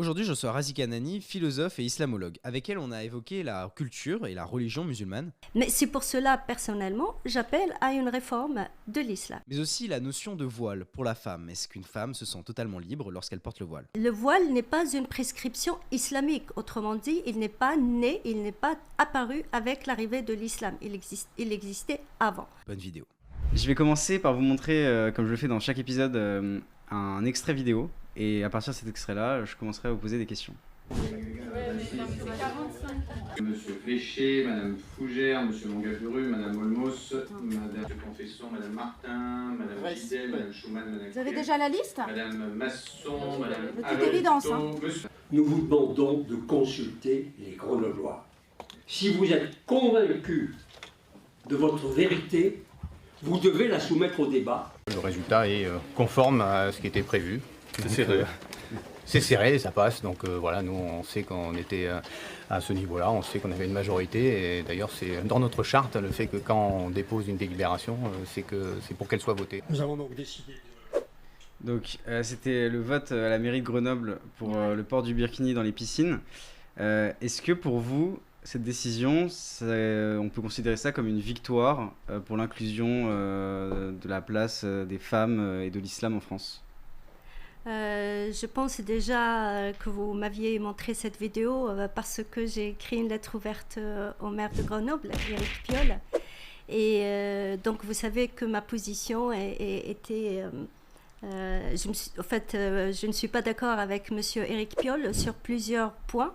Aujourd'hui, je reçois Razi Kanani, philosophe et islamologue. Avec elle, on a évoqué la culture et la religion musulmane, Mais c'est pour cela, personnellement, j'appelle à une réforme de l'islam. mais aussi la notion de voile pour la femme. Est-ce qu'une femme se sent totalement libre lorsqu'elle porte le voile? Le voile n'est pas une prescription islamique. Autrement dit, il n'est pas né, il n'est pas apparu avec l'arrivée de l'islam. Il existait avant. Bonne vidéo. Je vais commencer par vous montrer, comme je le fais dans chaque épisode, un extrait vidéo. Et à partir de cet extrait-là, je commencerai à vous poser des questions. Monsieur Fléché, Madame Fougère, Monsieur Mongaburu, Madame Olmos, Madame Confesson, Madame Martin, Madame Gidel, Madame Schumann, Madame Vous avez Kiel, déjà la liste? Madame Masson, Madame Petite Alonso, évidence, hein. Monsieur... Nous vous demandons de consulter les Grenoblois. Si vous êtes convaincu de votre vérité, vous devez la soumettre au débat. Le résultat est conforme à ce qui était prévu. C'est serré, ça passe. Donc voilà, nous on sait qu'on était à ce niveau-là, on sait qu'on avait une majorité. Et d'ailleurs, c'est dans notre charte le fait que quand on dépose une délibération, c'est pour qu'elle soit votée. Nous avons donc décidé. Donc, c'était le vote à la mairie de Grenoble pour le port du burkini dans les piscines. Est-ce que pour vous, cette décision, on peut considérer ça comme une victoire pour l'inclusion de la place des femmes et de l'islam en France ? Je pense déjà que vous m'aviez montré cette vidéo parce que j'ai écrit une lettre ouverte au maire de Grenoble, Éric Piolle. Et donc vous savez que ma position était... je ne suis pas d'accord avec monsieur Éric Piolle sur plusieurs points.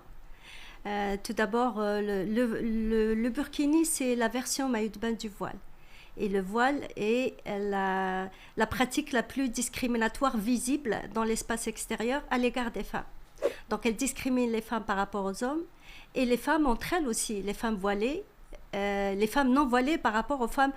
Tout d'abord, le burkini, c'est la version maillot de bain du voile. Et le voile est la pratique la plus discriminatoire visible dans l'espace extérieur à l'égard des femmes. Donc elle discrimine les femmes par rapport aux hommes et les femmes entre elles aussi, les femmes voilées, les femmes non voilées par rapport aux femmes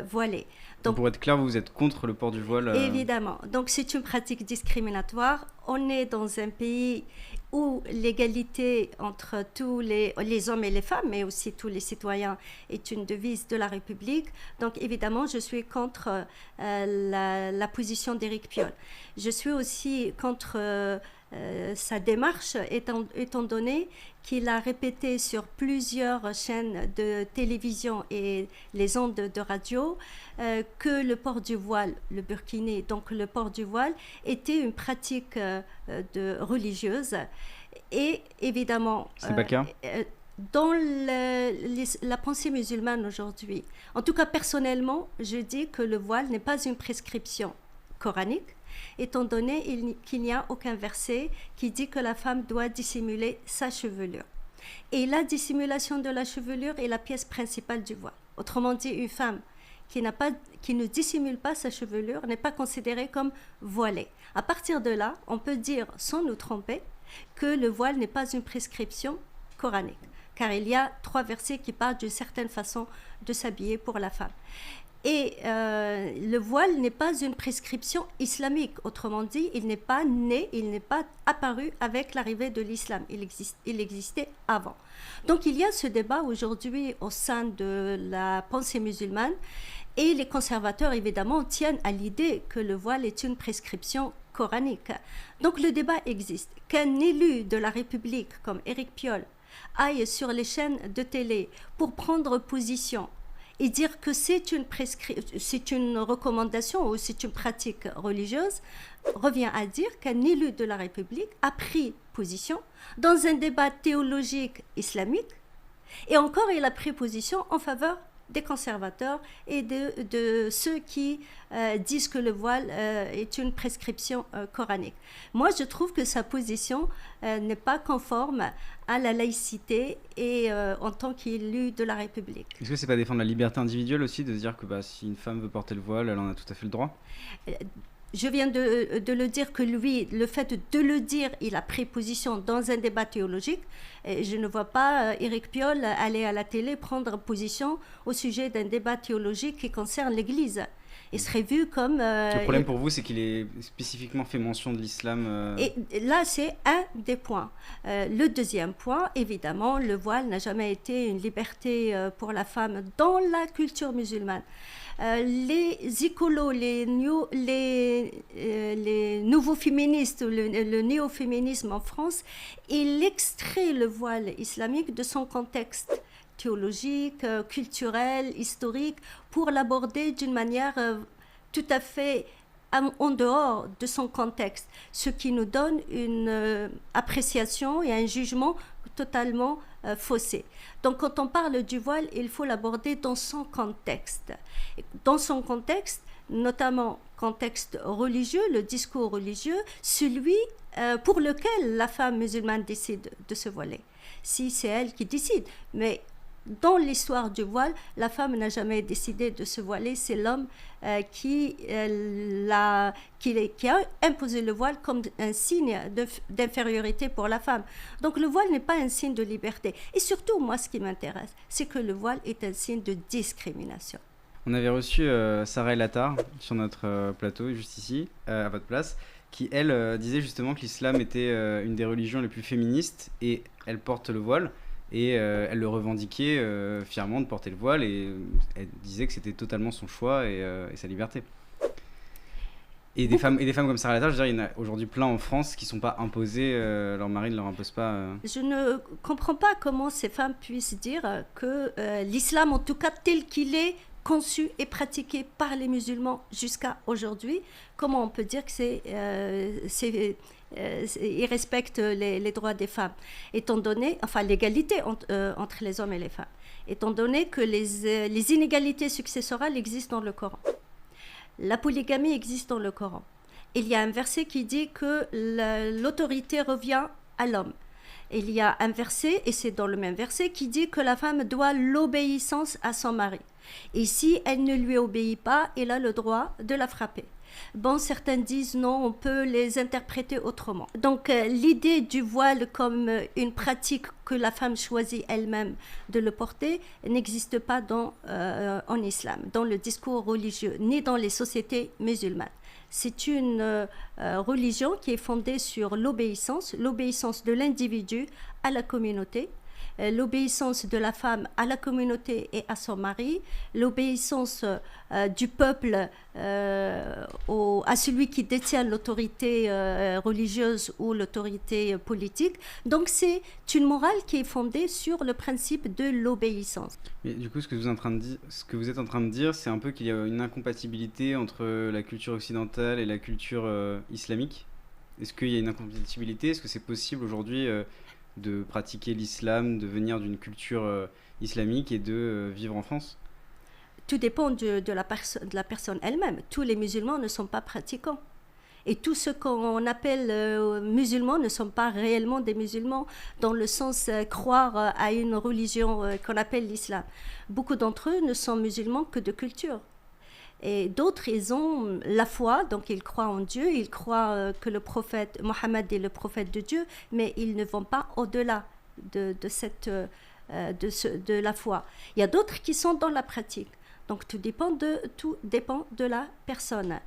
voilées. Donc, pour être clair, vous êtes contre le port du voile Évidemment. Donc c'est une pratique discriminatoire. On est dans un pays où l'égalité entre tous les hommes et les femmes, mais aussi tous les citoyens, est une devise de la République. Donc évidemment, je suis contre la position d'Éric Piolle. Je suis aussi contre sa démarche, étant donné qu'il a répété sur plusieurs chaînes de télévision et les ondes de radio que le port du voile, le burkini, donc le port du voile, était une pratique religieuse. Et évidemment, c'est pas le cas. Dans la pensée musulmane aujourd'hui, en tout cas personnellement, je dis que le voile n'est pas une prescription coranique, étant donné qu'il n'y a aucun verset qui dit que la femme doit dissimuler sa chevelure. Et la dissimulation de la chevelure est la pièce principale du voile. Autrement dit, une femme qui ne dissimule pas sa chevelure n'est pas considérée comme voilée. À partir de là, on peut dire, sans nous tromper, que le voile n'est pas une prescription coranique, car il y a 3 versets qui parlent d'une certaine façon de s'habiller pour la femme. Et le voile n'est pas une prescription islamique. Autrement dit, il n'est pas né, il n'est pas apparu avec l'arrivée de l'islam. Il existait avant. Donc il y a ce débat aujourd'hui au sein de la pensée musulmane. Et les conservateurs, évidemment, tiennent à l'idée que le voile est une prescription coranique. Donc le débat existe. Qu'un élu de la République comme Éric Piolle aille sur les chaînes de télé pour prendre position et dire que c'est une recommandation ou c'est une pratique religieuse, revient à dire qu'un élu de la République a pris position dans un débat théologique islamique, et encore il a pris position en faveur des conservateurs et de ceux qui disent que le voile est une prescription coranique. Moi, je trouve que sa position n'est pas conforme à la laïcité et en tant qu'élu de la République. Est-ce que c'est pas défendre la liberté individuelle aussi, de se dire que si une femme veut porter le voile, elle en a tout à fait le droit ? Je viens de le dire que lui, le fait de le dire, il a pris position dans un débat théologique. Et je ne vois pas Éric Piolle aller à la télé prendre position au sujet d'un débat théologique qui concerne l'Église. Il serait vu comme... Le problème pour vous, c'est qu'il est spécifiquement fait mention de l'islam. Et là, c'est un des points. Le deuxième point, évidemment, le voile n'a jamais été une liberté pour la femme dans la culture musulmane. Les écolos, les nouveaux féministes, le néo-féminisme en France, il extrait le voile islamique de son contexte théologique, culturel, historique, pour l'aborder d'une manière tout à fait en dehors de son contexte, ce qui nous donne une appréciation et un jugement totalement faussé. Donc quand on parle du voile, il faut l'aborder dans son contexte. Dans son contexte, notamment contexte religieux, le discours religieux, celui pour lequel la femme musulmane décide de se voiler. Si c'est elle qui décide, mais dans l'histoire du voile, la femme n'a jamais décidé de se voiler, c'est l'homme qui a imposé le voile comme un signe d'infériorité pour la femme. Donc le voile n'est pas un signe de liberté. Et surtout, moi, ce qui m'intéresse, c'est que le voile est un signe de discrimination. On avait reçu Sarah El Attar sur notre plateau, juste ici, à votre place, qui, elle, disait justement que l'islam était une des religions les plus féministes, et elle porte le voile. Et elle le revendiquait fièrement de porter le voile, et elle disait que c'était totalement son choix et sa liberté. Et des femmes comme Sarah Latar, je veux dire, il y en a aujourd'hui plein en France qui ne sont pas imposées, leur mari ne leur impose pas. Je ne comprends pas comment ces femmes puissent dire que l'islam, en tout cas tel qu'il est conçu et pratiqué par les musulmans jusqu'à aujourd'hui, comment on peut dire que ils respectent les droits des femmes, étant donné, enfin l'égalité entre les hommes et les femmes, étant donné que les inégalités successorales existent dans le Coran. La polygamie existe dans le Coran. Il y a un verset qui dit que l'autorité revient à l'homme. Il y a un verset, et c'est dans le même verset, qui dit que la femme doit l'obéissance à son mari. Et si elle ne lui obéit pas, elle a le droit de la frapper. Bon, certains disent non, on peut les interpréter autrement. Donc l'idée du voile comme une pratique que la femme choisit elle-même de le porter n'existe pas en islam, dans le discours religieux, ni dans les sociétés musulmanes. C'est une religion qui est fondée sur l'obéissance de l'individu à la communauté, l'obéissance de la femme à la communauté et à son mari, l'obéissance du peuple à celui qui détient l'autorité religieuse ou l'autorité politique. Donc c'est une morale qui est fondée sur le principe de l'obéissance. Mais du coup, ce que vous êtes en train de dire, c'est un peu qu'il y a une incompatibilité entre la culture occidentale et la culture islamique. Est-ce qu'il y a une incompatibilité ? Est-ce que c'est possible aujourd'hui de pratiquer l'islam, de venir d'une culture islamique et de vivre en France ? Tout dépend de la personne elle-même. Tous les musulmans ne sont pas pratiquants. Et tous ceux qu'on appelle musulmans ne sont pas réellement des musulmans dans le sens croire à une religion qu'on appelle l'islam. Beaucoup d'entre eux ne sont musulmans que de culture. Et d'autres, ils ont la foi, donc ils croient en Dieu, ils croient que le prophète Mohammed est le prophète de Dieu, mais ils ne vont pas au-delà de la foi. Il y a d'autres qui sont dans la pratique. Donc tout dépend de la personne.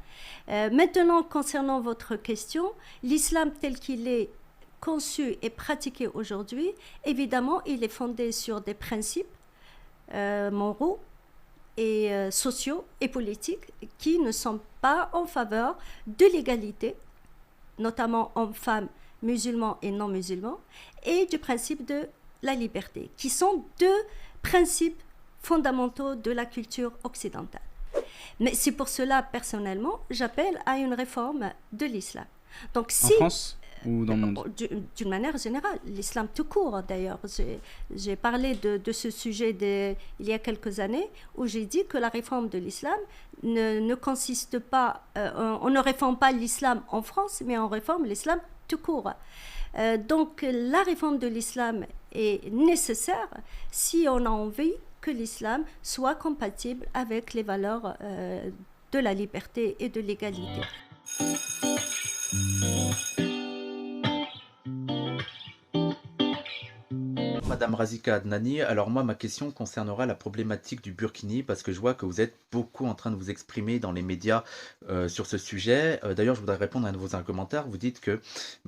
Maintenant, concernant votre question, l'islam tel qu'il est conçu et pratiqué aujourd'hui, évidemment, il est fondé sur des principes moraux et sociaux et politiques qui ne sont pas en faveur de l'égalité, notamment hommes-femmes, musulmans et non-musulmans, et du principe de la liberté, qui sont deux principes fondamentaux de la culture occidentale. Mais c'est pour cela, personnellement, j'appelle à une réforme de l'islam. Donc, en France ou dans le monde ? D'une manière générale, l'islam tout court d'ailleurs. J'ai parlé de ce sujet il y a quelques années où j'ai dit que la réforme de l'islam ne consiste pas, on ne réforme pas l'islam en France, mais on réforme l'islam tout court. Donc la réforme de l'islam est nécessaire si on a envie que l'islam soit compatible avec les valeurs de la liberté et de l'égalité. Madame Razika Adnani. Alors moi, ma question concernera la problématique du burkini parce que je vois que vous êtes beaucoup en train de vous exprimer dans les médias sur ce sujet. D'ailleurs, je voudrais répondre à un de vos argumentaires. Vous dites que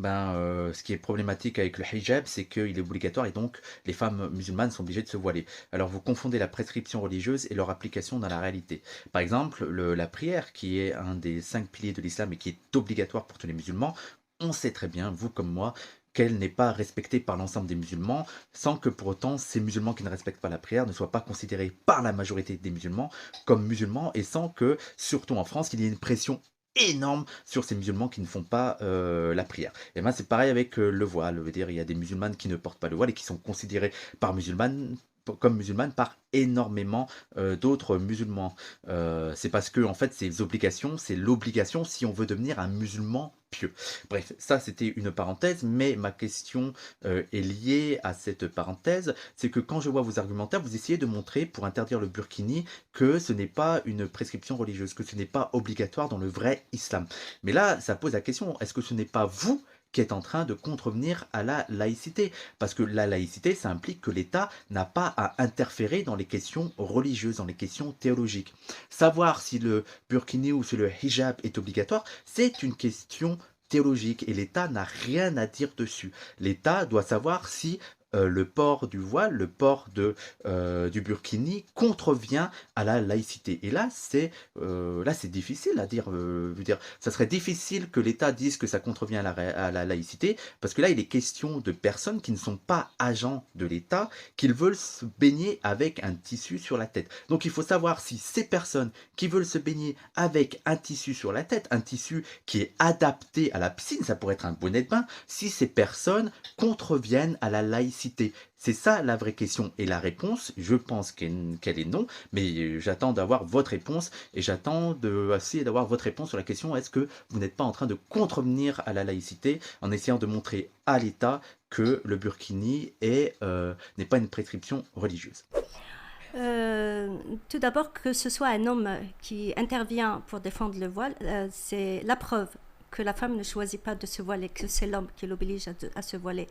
ce qui est problématique avec le hijab, c'est qu'il est obligatoire et donc les femmes musulmanes sont obligées de se voiler. Alors vous confondez la prescription religieuse et leur application dans la réalité. Par exemple, la prière, qui est un des 5 piliers de l'islam et qui est obligatoire pour tous les musulmans, on sait très bien, vous comme moi, qu'elle n'est pas respectée par l'ensemble des musulmans, sans que pour autant ces musulmans qui ne respectent pas la prière ne soient pas considérés par la majorité des musulmans comme musulmans, et sans que, surtout en France, il y ait une pression énorme sur ces musulmans qui ne font pas la prière. Et ben c'est pareil avec le voile. Je veux dire, il y a des musulmanes qui ne portent pas le voile et qui sont considérées comme musulmanes par énormément d'autres musulmans. C'est parce que en fait c'est l'obligation si on veut devenir un musulman pieux. Bref, ça c'était une parenthèse, mais ma question est liée à cette parenthèse. C'est que quand je vois vos argumentaires, vous essayez de montrer pour interdire le burkini que ce n'est pas une prescription religieuse, que ce n'est pas obligatoire dans le vrai islam. Mais là, ça pose la question, est-ce que ce n'est pas vous qui est en train de contrevenir à la laïcité? Parce que la laïcité, ça implique que l'État n'a pas à interférer dans les questions religieuses, dans les questions théologiques. Savoir si le burkini ou si le hijab est obligatoire, c'est une question théologique et l'État n'a rien à dire dessus. L'État doit savoir si le port du voile, le port du burkini contrevient à la laïcité. Et là, c'est difficile à dire. Je veux dire, ça serait difficile que l'État dise que ça contrevient à la laïcité, parce que là, il est question de personnes qui ne sont pas agents de l'État, qui veulent se baigner avec un tissu sur la tête. Donc, il faut savoir si ces personnes qui veulent se baigner avec un tissu sur la tête, un tissu qui est adapté à la piscine, ça pourrait être un bonnet de bain, si ces personnes contreviennent à la laïcité. C'est ça la vraie question. Et la réponse, je pense qu'elle est non, mais j'attends d'avoir votre réponse et j'attends aussi d'avoir votre réponse sur la question, est-ce que vous n'êtes pas en train de contrevenir à la laïcité en essayant de montrer à l'État que le burkini n'est pas une prescription religieuse? Tout d'abord, que ce soit un homme qui intervient pour défendre le voile, c'est la preuve que la femme ne choisit pas de se voiler, que c'est l'homme qui l'oblige à se voiler.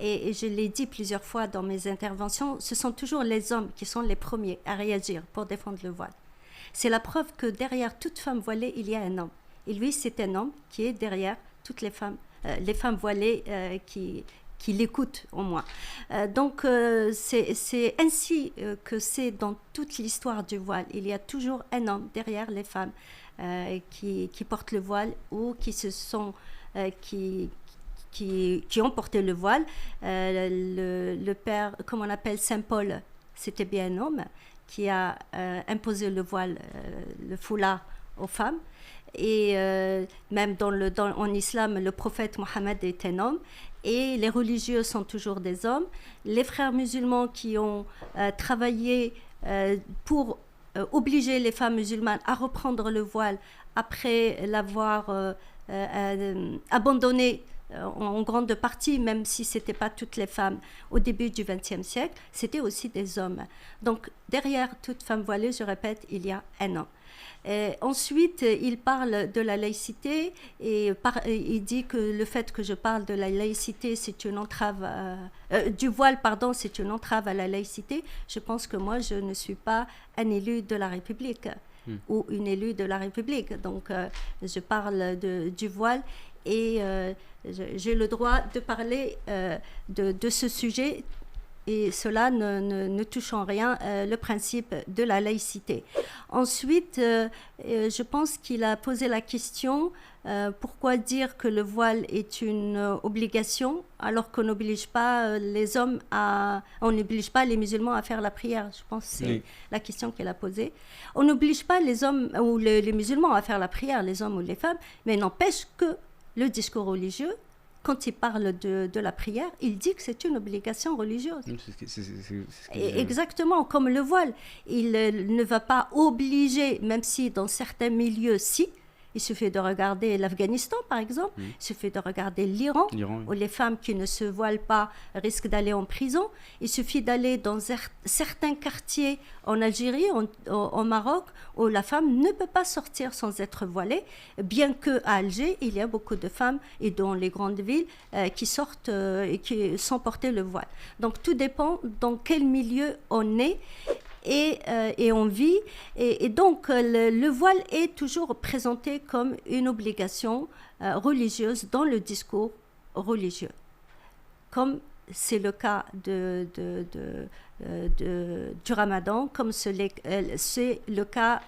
Et je l'ai dit plusieurs fois dans mes interventions, ce sont toujours les hommes qui sont les premiers à réagir pour défendre le voile. C'est la preuve que derrière toute femme voilée, il y a un homme. Et lui, c'est un homme qui est derrière toutes les femmes voilées qui l'écoutent au moins. Donc c'est ainsi que c'est dans toute l'histoire du voile. Il y a toujours un homme derrière les femmes qui portent le voile ou qui ont porté le voile. Le père, comme on appelle Saint Paul, c'était bien un homme qui a imposé le voile, le foulard aux femmes. Et même en islam, le prophète Mohammed est un homme. Et les religieux sont toujours des hommes. Les frères musulmans qui ont travaillé pour obliger les femmes musulmanes à reprendre le voile après l'avoir abandonné en grande partie, même si ce n'était pas toutes les femmes au début du XXe siècle, c'était aussi des hommes. Donc derrière toute femme voilée, je répète, il y a un homme. Ensuite, il parle de la laïcité et il dit que le fait que je parle de la laïcité, c'est une entrave, du voile, pardon, c'est une entrave à la laïcité. Je pense que moi, je ne suis pas un élu de la République ou une élue de la République. Donc, je parle du voile et j'ai le droit de parler de ce sujet. Et cela ne touche en rien le principe de la laïcité. Ensuite, je pense qu'il a posé la question pourquoi dire que le voile est une obligation alors qu'on n'oblige pas on n'oblige pas les musulmans à faire la prière. Je pense que c'est la question qu'il a posée. On n'oblige pas les hommes ou les musulmans à faire la prière, les hommes ou les femmes, mais n'empêche que le discours religieux, quand il parle de la prière, il dit que c'est une obligation religieuse. Exactement, comme le voile. Il ne va pas obliger, même si dans certains milieux, si, Il suffit de regarder l'Afghanistan, par exemple. Il suffit de regarder l'Iran, où les femmes qui ne se voilent pas risquent d'aller en prison. Il suffit d'aller dans certains quartiers en Algérie, au Maroc, où la femme ne peut pas sortir sans être voilée, bien qu'à Alger, il y a beaucoup de femmes, et dans les grandes villes, qui sortent et qui sans porter le voile. Donc, tout dépend dans quel milieu on est. Et on vit, et donc le voile est toujours présenté comme une obligation religieuse dans le discours religieux, comme c'est le cas du Ramadan, comme c'est le cas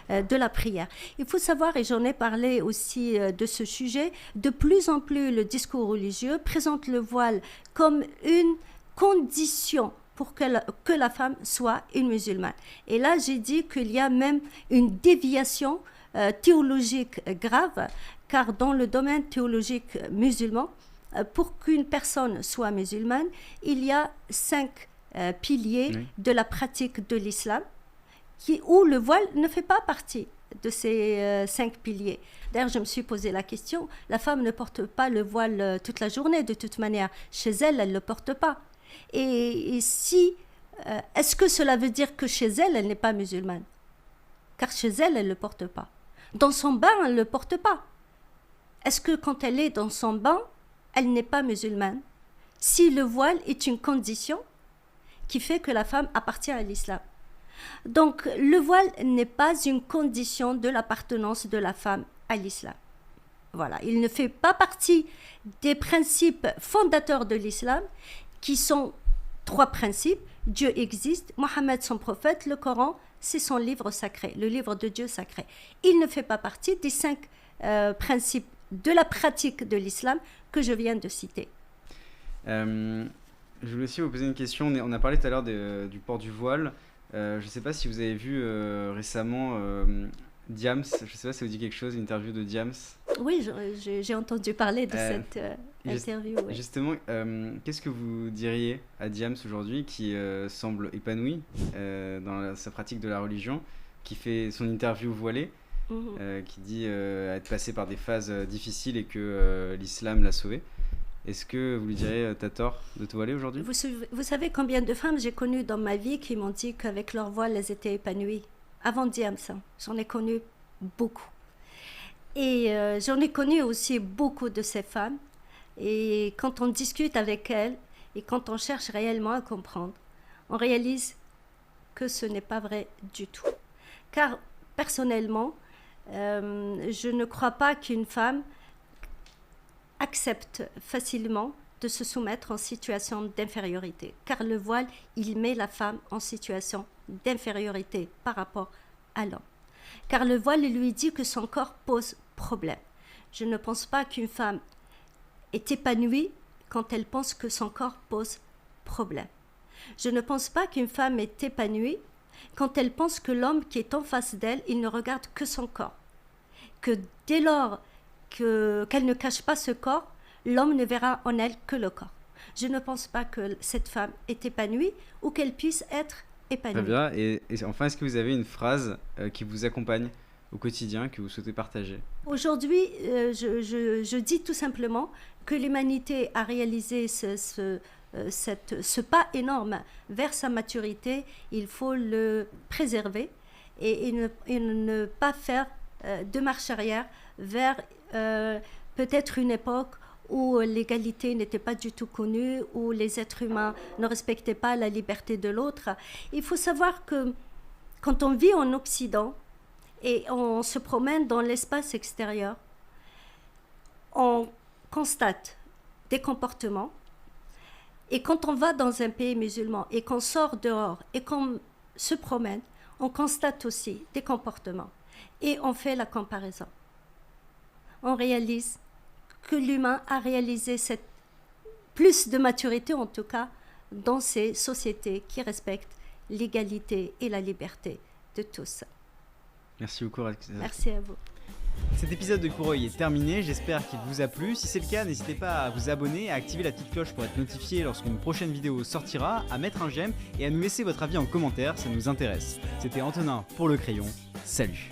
de la prière. Il faut savoir, et j'en ai parlé aussi de ce sujet, de plus en plus le discours religieux présente le voile comme une condition pour que la femme soit une musulmane. Et là, j'ai dit qu'il y a même une déviation théologique grave, car dans le domaine théologique musulman, pour qu'une personne soit musulmane, il y a 5 piliers de la pratique de l'islam, où le voile ne fait pas partie de ces 5 piliers. D'ailleurs, je me suis posé la question, la femme ne porte pas le voile toute la journée, de toute manière. Chez elle, elle ne le porte pas. Et si, est-ce que cela veut dire que chez elle, elle n'est pas musulmane? Car chez elle, elle ne le porte pas. Dans son bain, elle ne le porte pas. Est-ce que quand elle est dans son bain, elle n'est pas musulmane? Si le voile est une condition qui fait que la femme appartient à l'islam. Donc, le voile n'est pas une condition de l'appartenance de la femme à l'islam. Voilà, il ne fait pas partie des principes fondateurs de l'islam, qui sont 3 principes. Dieu existe, Mohammed son prophète, le Coran, c'est son livre sacré, le livre de Dieu sacré. Il ne fait pas partie des 5 principes de la pratique de l'islam que je viens de citer. Je voulais aussi vous poser une question. On a parlé tout à l'heure du port du voile. Je ne sais pas si vous avez vu récemment Diams, je ne sais pas si ça vous dit quelque chose, l'interview de Diams. Oui, j'ai entendu parler de cette interview. Ouais. Justement, qu'est-ce que vous diriez à Diams aujourd'hui, qui semble épanoui dans sa pratique de la religion, qui fait son interview voilée, qui dit être passé par des phases difficiles et que l'islam l'a sauvé? Est-ce que vous lui diriez, t'as tort de te voiler aujourd'hui? Vous savez combien de femmes j'ai connues dans ma vie qui m'ont dit qu'avec leur voile, elles étaient épanouies? Avant Diams, j'en ai connu beaucoup. Et j'en ai connu aussi beaucoup de ces femmes. Et quand on discute avec elles, et quand on cherche réellement à comprendre, on réalise que ce n'est pas vrai du tout. Car personnellement, je ne crois pas qu'une femme accepte facilement de se soumettre en situation d'infériorité, car le voile, il met la femme en situation d'infériorité par rapport à l'homme. Car le voile lui dit que son corps pose problème. Je ne pense pas qu'une femme est épanouie quand elle pense que son corps pose problème. Je ne pense pas qu'une femme est épanouie quand elle pense que l'homme qui est en face d'elle, il ne regarde que son corps. Que dès lors qu'elle ne cache pas ce corps, l'homme ne verra en elle que le corps. Je ne pense pas que cette femme est épanouie ou qu'elle puisse être épanouie. Très bien. Et enfin, est-ce que vous avez une phrase qui vous accompagne au quotidien, que vous souhaitez partager? Aujourd'hui, je dis tout simplement que l'humanité a réalisé ce pas énorme vers sa maturité. Il faut le préserver et ne pas faire de marche arrière vers peut-être une époque où l'égalité n'était pas du tout connue, où les êtres humains ne respectaient pas la liberté de l'autre. Il faut savoir que quand on vit en Occident et on se promène dans l'espace extérieur, on constate des comportements. Et quand on va dans un pays musulman et qu'on sort dehors et qu'on se promène, on constate aussi des comportements. Et on fait la comparaison. On réalise que l'humain a réalisé plus de maturité, en tout cas, dans ces sociétés qui respectent l'égalité et la liberté de tous. Merci beaucoup. Merci à vous. Cet épisode de Coureuil est terminé, j'espère qu'il vous a plu. Si c'est le cas, n'hésitez pas à vous abonner, à activer la petite cloche pour être notifié lorsqu'une prochaine vidéo sortira, à mettre un j'aime et à nous laisser votre avis en commentaire, ça nous intéresse. C'était Antonin pour Le Crayon, salut.